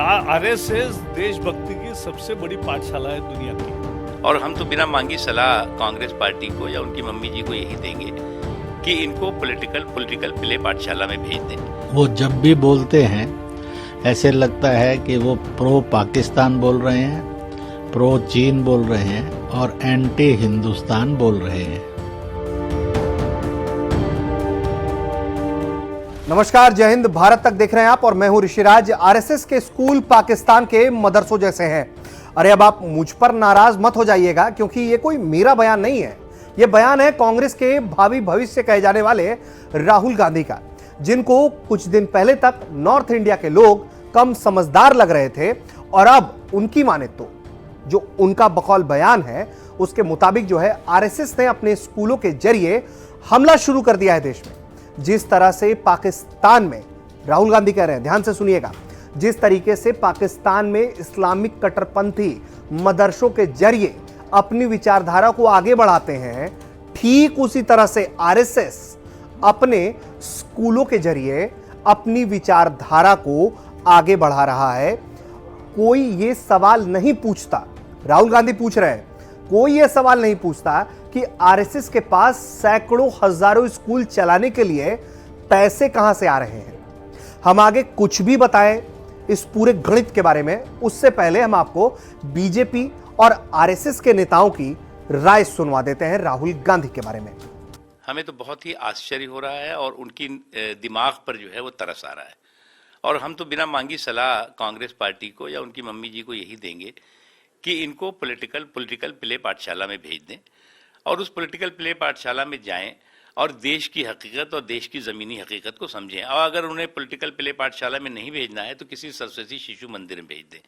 RSS देशभक्ति की सबसे बड़ी पाठशाला है दुनिया की। और हम तो बिना मांगी सलाह कांग्रेस पार्टी को या उनकी मम्मी जी को यही देंगे कि इनको पॉलिटिकल प्ले पाठशाला में भेज दें। वो जब भी बोलते हैं ऐसे लगता है कि वो प्रो पाकिस्तान बोल रहे हैं, प्रो चीन बोल रहे हैं और एंटी हिंदुस्तान बोल रहे हैं। नमस्कार, जय हिंद, भारत तक देख रहे हैं आप और मैं हूं ऋषिराज। आरएसएस के स्कूल पाकिस्तान के मदरसों जैसे हैं। अरे अब आप मुझ पर नाराज मत हो जाइएगा, क्योंकि ये कोई मेरा बयान नहीं है। ये बयान है कांग्रेस के भावी भविष्य कहे जाने वाले राहुल गांधी का, जिनको कुछ दिन पहले तक नॉर्थ इंडिया के लोग कम समझदार लग रहे थे, और अब उनकी माने तो जो उनका बकौल बयान है उसके मुताबिक जो है आरएसएस ने अपने स्कूलों के जरिए हमला शुरू कर दिया है देश में। जिस तरह से पाकिस्तान में, राहुल गांधी कह रहे हैं, ध्यान से सुनिएगा, जिस तरीके से पाकिस्तान में इस्लामिक कट्टरपंथी मदरसों के जरिए अपनी विचारधारा को आगे बढ़ाते हैं, ठीक उसी तरह से आरएसएस अपने स्कूलों के जरिए अपनी विचारधारा को आगे बढ़ा रहा है। कोई ये सवाल नहीं पूछता, राहुल गांधी पूछ रहे हैं, कोई ये सवाल नहीं पूछता कि आरएसएस के पास सैकड़ों हजारों स्कूल चलाने के लिए पैसे कहां से आ रहे हैं। हम आगे कुछ भी बताएं इस पूरे गणित के बारे में, उससे पहले हम आपको बीजेपी और आरएसएस के नेताओं की राय सुनवा देते हैं राहुल गांधी के बारे में। हमें तो बहुत ही आश्चर्य हो रहा है और उनकी दिमाग पर जो है वो तरस आ रहा है। और हम तो बिना मांगी सलाह कांग्रेस पार्टी को या उनकी मम्मी जी को यही देंगे कि इनको पॉलिटिकल प्ले पाठशाला में भेज दें और उस पॉलिटिकल प्ले पाठशाला में जाएं और देश की हकीकत और देश की ज़मीनी हकीकत को समझें। और अगर उन्हें पॉलिटिकल प्ले पाठशाला में नहीं भेजना है तो किसी सरस्वती शिशु मंदिर में भेज दें।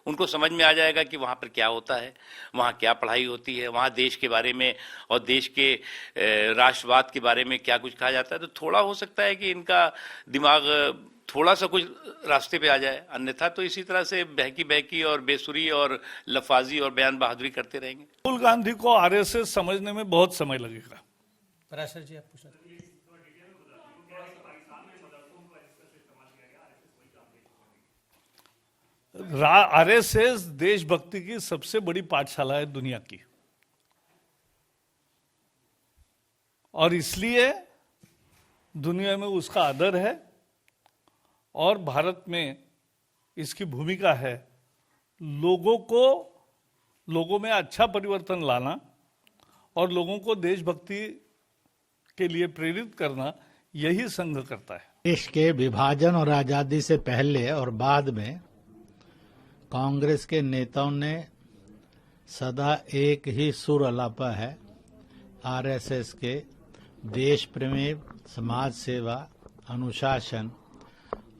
उनको समझ में आ जाएगा कि वहाँ पर क्या होता है, वहाँ क्या पढ़ाई होती है, वहाँ देश के बारे में और देश के राष्ट्रवाद के बारे में क्या कुछ कहा जाता है। तो थोड़ा हो सकता है कि इनका दिमाग थोड़ा सा कुछ रास्ते पे आ जाए, अन्यथा तो इसी तरह से बहकी और बेसुरी और लफाजी और बयान बहादुरी करते रहेंगे। राहुल गांधी को आरएसएस समझने में बहुत समय लगेगा। पराशर जी, आप पूछ रहे आरएसएस देशभक्ति की सबसे बड़ी पाठशाला है दुनिया की, और इसलिए दुनिया में उसका आदर है और भारत में इसकी भूमिका है लोगों में अच्छा परिवर्तन लाना और लोगों को देशभक्ति के लिए प्रेरित करना। यही संघ करता है। देश के विभाजन और आजादी से पहले और बाद में कांग्रेस के नेताओं ने सदा एक ही सुर अलापा है। आरएसएस के देश प्रेमी, समाज सेवा, अनुशासन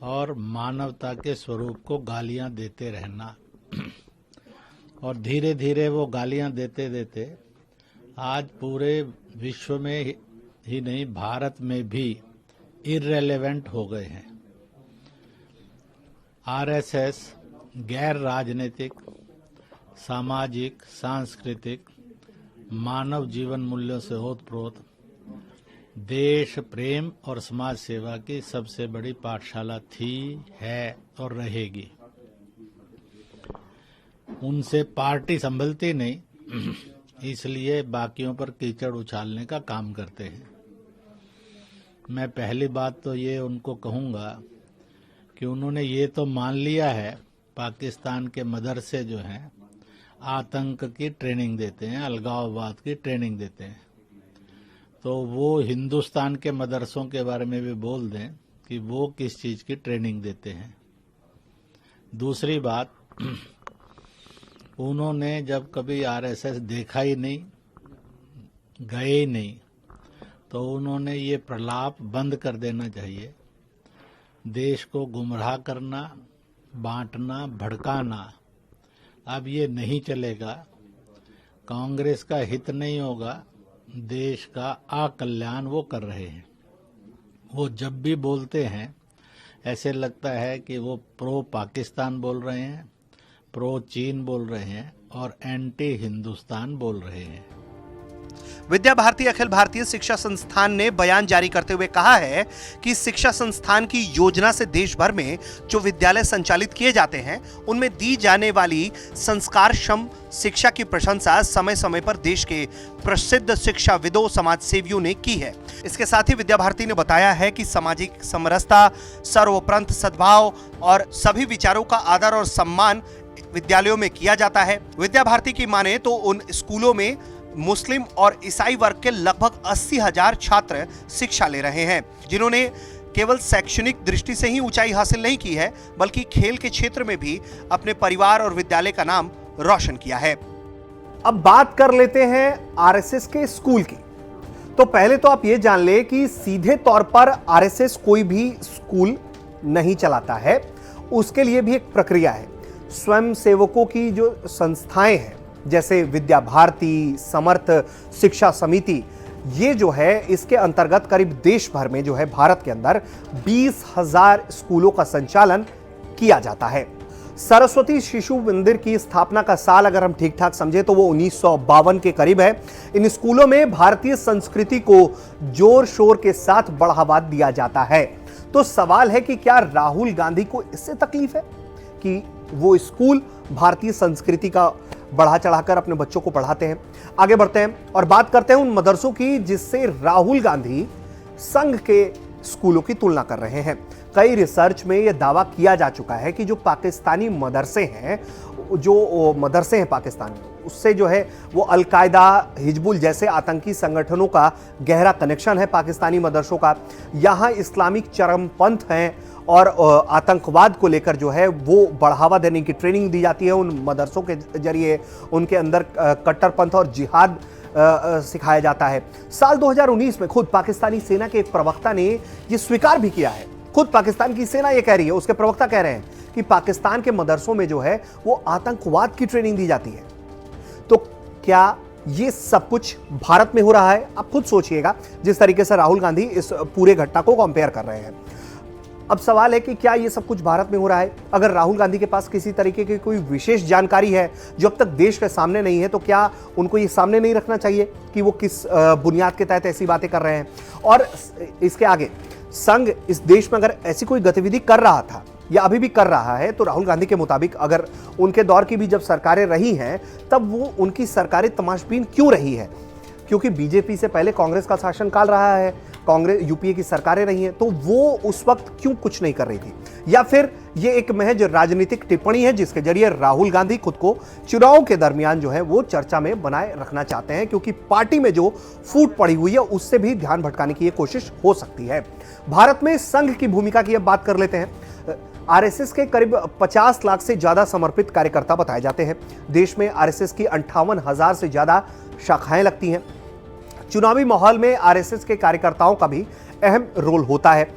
और मानवता के स्वरूप को गालियां देते रहना। और धीरे धीरे वो गालियां देते देते आज पूरे विश्व में ही नहीं, भारत में भी इररेलेवेंट हो गए हैं। आरएसएस गैर राजनीतिक, सामाजिक, सांस्कृतिक, मानव जीवन मूल्यों से ओतप्रोत देश प्रेम और समाज सेवा की सबसे बड़ी पाठशाला थी, है और रहेगी। उनसे पार्टी संभलती नहीं, इसलिए बाकियों पर कीचड़ उछालने का काम करते हैं। मैं पहली बात तो ये उनको कहूंगा कि उन्होंने ये तो मान लिया है पाकिस्तान के मदरसे जो हैं आतंक की ट्रेनिंग देते हैं, अलगाववाद की ट्रेनिंग देते हैं, तो वो हिंदुस्तान के मदरसों के बारे में भी बोल दें कि वो किस चीज की ट्रेनिंग देते हैं। दूसरी बात, उन्होंने जब कभी आरएसएस देखा ही नहीं, गए ही नहीं, तो उन्होंने ये प्रलाप बंद कर देना चाहिए। देश को गुमराह करना, बांटना, भड़काना अब ये नहीं चलेगा। कांग्रेस का हित नहीं होगा, देश का अकल्याण वो कर रहे हैं। वो जब भी बोलते हैं ऐसे लगता है कि वो प्रो पाकिस्तान बोल रहे हैं, प्रो चीन बोल रहे हैं और एंटी हिंदुस्तान बोल रहे हैं। विद्या भारती अखिल भारतीय शिक्षा संस्थान ने बयान जारी करते हुए कहा है कि शिक्षा संस्थान की योजना से देश भर में जो विद्यालय संचालित किए जाते हैं उनमें दी जाने वाली संस्कारक्षम शिक्षा की प्रशंसा समय समय पर देश के प्रसिद्ध शिक्षाविदों समाज सेवियों ने की है। इसके साथ ही विद्या भारती ने बताया है कि सामाजिक समरसता, सर्वोपरंत सद्भाव और सभी विचारों का आदर और सम्मान विद्यालयों में किया जाता है। विद्या भारती की माने तो उन स्कूलों में मुस्लिम और ईसाई वर्ग के लगभग 80,000 छात्र शिक्षा ले रहे हैं, जिन्होंने केवल शैक्षणिक दृष्टि से ही ऊंचाई हासिल नहीं की है बल्कि खेल के क्षेत्र में भी अपने परिवार और विद्यालय का नाम रोशन किया है। अब बात कर लेते हैं आरएसएस के स्कूल की। तो पहले तो आप ये जान ले कि सीधे तौर पर आरएसएस कोई भी स्कूल नहीं चलाता है, उसके लिए भी एक प्रक्रिया है। स्वयं सेवकों की जो संस्थाएं हैं जैसे विद्या भारती, समर्थ शिक्षा समिति, ये जो है इसके अंतर्गत करीब देश भर में जो है भारत के अंदर 20,000 स्कूलों का संचालन किया जाता है। सरस्वती शिशु मंदिर की स्थापना का साल अगर हम ठीक ठाक समझे तो वो 1952 के करीब है। इन स्कूलों में भारतीय संस्कृति को जोर शोर के साथ बढ़ावा दिया जाता है। तो सवाल है कि क्या राहुल गांधी को इससे तकलीफ है कि वो स्कूल भारतीय संस्कृति का बढ़ा चढ़ाकर अपने बच्चों को पढ़ाते हैं? आगे बढ़ते हैं और बात करते हैं उन मदरसों की जिससे राहुल गांधी संघ के स्कूलों की तुलना कर रहे हैं। कई रिसर्च में यह दावा किया जा चुका है कि जो पाकिस्तानी मदरसे हैं, जो मदरसे हैं पाकिस्तान में, उससे जो है वो अलकायदा, हिजबुल जैसे आतंकी संगठनों का गहरा कनेक्शन है पाकिस्तानी मदरसों का। यहाँ इस्लामिक चरमपंथ हैं और आतंकवाद को लेकर जो है वो बढ़ावा देने की ट्रेनिंग दी जाती है उन मदरसों के जरिए। उनके अंदर कट्टरपंथ और जिहाद सिखाया जाता है। साल 2019 में खुद पाकिस्तानी सेना के एक प्रवक्ता ने ये स्वीकार भी किया है। खुद पाकिस्तान की सेना ये कह रही है, उसके प्रवक्ता कह रहे हैं कि पाकिस्तान के मदरसों में जो है वो आतंकवाद की ट्रेनिंग दी जाती है। तो क्या ये सब कुछ भारत में हो रहा है? आप खुद सोचिएगा जिस तरीके से राहुल गांधी इस पूरे घटना को कंपेयर कर रहे हैं। अब सवाल है कि क्या ये सब कुछ भारत में हो रहा है? अगर राहुल गांधी के पास किसी तरीके की कोई विशेष जानकारी है जो अब तक देश के सामने नहीं है, तो क्या उनको ये सामने नहीं रखना चाहिए कि वो किस बुनियाद के तहत ऐसी बातें कर रहे हैं? और इसके आगे संघ इस देश में अगर ऐसी कोई गतिविधि कर रहा था या अभी भी कर रहा है, तो राहुल गांधी के मुताबिक अगर उनके दौर की भी जब सरकारें रही हैं तब वो उनकी सरकारें तमाशबीन क्यों रही है? क्योंकि बीजेपी से पहले कांग्रेस का शासनकाल रहा है, कांग्रेस यूपीए की सरकारें रही हैं, तो वो उस वक्त क्यों कुछ नहीं कर रही थी? या फिर ये एक महज राजनीतिक टिप्पणी है जिसके जरिए राहुल गांधी खुद को चुनाव के दरमियान जो है वो चर्चा में बनाए रखना चाहते हैं, क्योंकि पार्टी में जो फूट पड़ी हुई है उससे भी ध्यान भटकाने की ये कोशिश हो सकती है। भारत में संघ की भूमिका की अब बात कर लेते हैं। आरएसएस के करीब 50 लाख से ज्यादा समर्पित कार्यकर्ता बताए जाते हैं। देश में आरएसएस की 58,000 से ज्यादा शाखाएं लगती हैं। चुनावी माहौल में आरएसएस के कार्यकर्ताओं का भी अहम रोल होता है।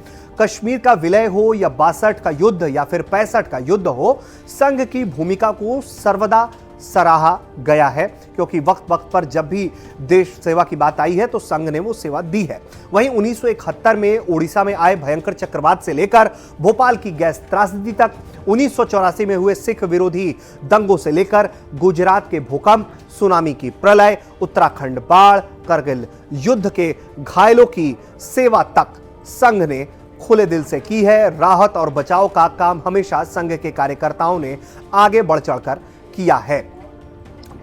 कश्मीर का विलय हो या 62 का युद्ध या फिर 65 का युद्ध हो, संघ की भूमिका को सर्वदा सराहा गया है, क्योंकि वक्त वक्त पर जब भी देश सेवा की बात आई है तो संघ ने वो सेवा दी है। वहीं 1971 में ओडिशा में आए भयंकर चक्रवात से लेकर भोपाल की गैस त्रासदी तक, 1984 में हुए सिख विरोधी दंगों से लेकर गुजरात के भूकंप, सुनामी की प्रलय, उत्तराखंड बाढ़, करगिल युद्ध के घायलों की सेवा तक संघ ने खुले दिल से की है। राहत और बचाव का काम हमेशा संघ के कार्यकर्ताओं ने आगे बढ़ चढ़कर किया है।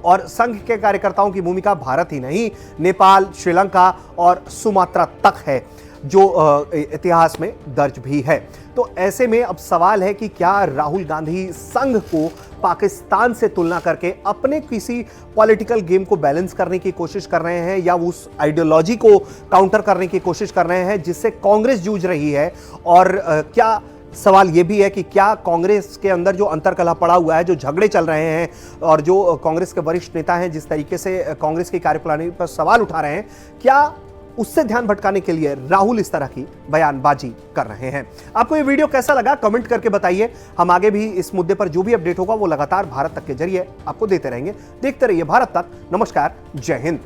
और संघ के कार्यकर्ताओं की भूमिका भारत ही नहीं, नेपाल, श्रीलंका और सुमात्रा तक है, जो इतिहास में दर्ज भी है। तो ऐसे में अब सवाल है कि क्या राहुल गांधी संघ को पाकिस्तान से तुलना करके अपने किसी पॉलिटिकल गेम को बैलेंस करने की कोशिश कर रहे हैं, या उस आइडियोलॉजी को काउंटर करने की कोशिश कर रहे हैं जिससे कांग्रेस जूझ रही है? और क्या सवाल यह भी है कि क्या कांग्रेस के अंदर जो अंतर्कलह पड़ा हुआ है, जो झगड़े चल रहे हैं और जो कांग्रेस के वरिष्ठ नेता हैं जिस तरीके से कांग्रेस की कार्यप्रणाली पर सवाल उठा रहे हैं, क्या उससे ध्यान भटकाने के लिए राहुल इस तरह की बयानबाजी कर रहे हैं? आपको ये वीडियो कैसा लगा कमेंट करके बताइए। हम आगे भी इस मुद्दे पर जो भी अपडेट होगा वो लगातार भारत तक के जरिए आपको देते रहेंगे। देखते रहिए भारत तक। नमस्कार, जय हिंद।